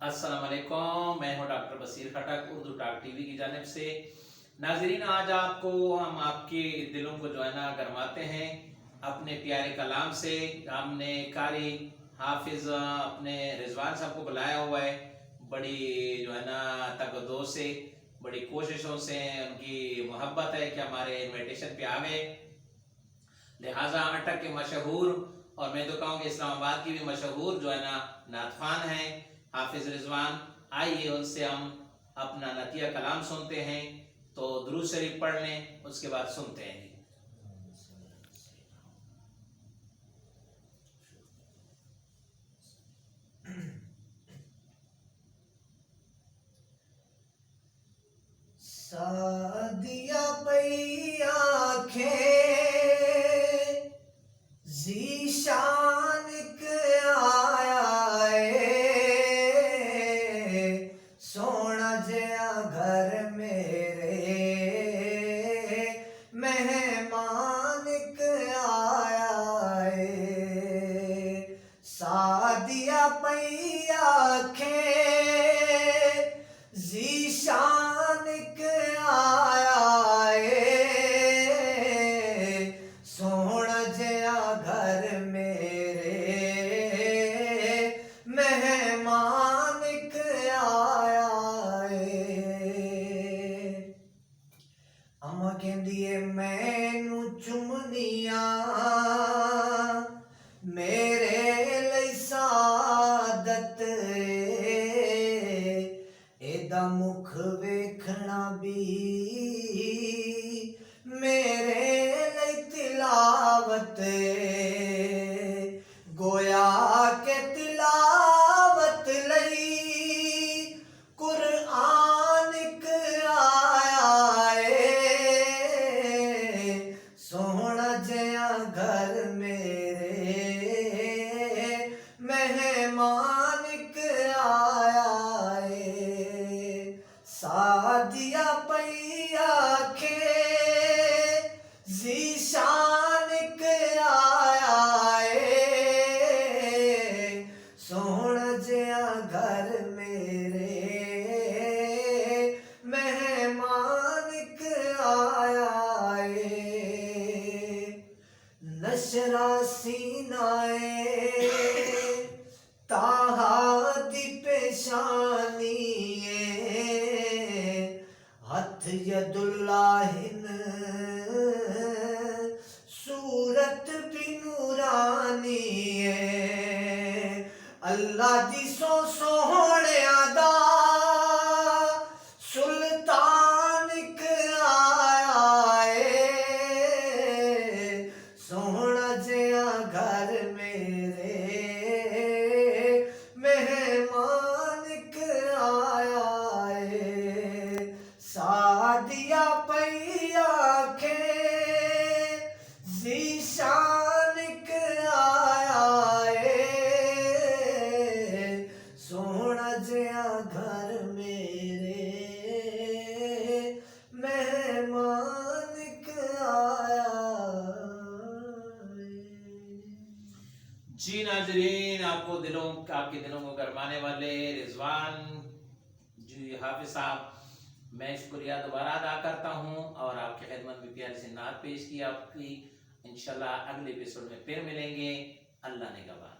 अस्सलाम वालेकुम, मैं हूं डॉक्टर बसीर खटक उर्दू टॉक टीवी की जानिब से। नाजरीन, आज आपको हम आपके दिलों को जो है ना गरमाते हैं अपने प्यारे कलाम से। हमने कारी हाफिज अपने रिजवान साहब को बुलाया हुआ है, बड़ी जो है ना तगदो से, बड़ी कोशिशों से उनकी मोहब्बत है कि हमारे इनविटेशन पे आ गए। लिहाजा अटक के मशहूर और मैं तो कहूँगी इस्लामाबाद की भी मशहूर जो है ना नातखान है हाफिज रिजवान। आइए उनसे हम अपना नतिया कलाम सुनते हैं। तो दुरूद शरीफ पढ़ लें, उसके बाद सुनते हैं। सादिया पई आंखें जीशान आया सोना जया घर मेरे मेहमान आया सादिया पई आंखें जीशान आया सोना जया घर मेरे मेहमान आया अम्मा कहती है मैनू चुमनिया मेरे लिए सादत एदा मुख वेखना भी मेरे लिए तिलावत गोया के तिलावत लई कुरआन आया सोहना जया घर मेरे मेहमान आया सादिया पई आंखें जीशान आया सोहना जया घर मेरे मेहमान आया नशरा सीनाए ताहा दी पेशानी हथ यदुल्लाहिन सूरत भी नूरानी अल्लाह दी सोहणिया दा सुल्तान आया सोहना जया घर मेरे मेहमान आया सादिया पई आंखें जीशान आया सोहना जया घर मेरे मेहमान आया। जी नाजरीन, आपके दिलों को गरमाने वाले रिजवान जी हाफिज साहब, मैं शुक्रिया दोबारा अदा करता हूँ और आपकी खिदमत में प्यारी से नात पेश की आपकी। इंशाल्लाह अगले एपिसोड में फिर मिलेंगे। अल्लाह ने गवाह।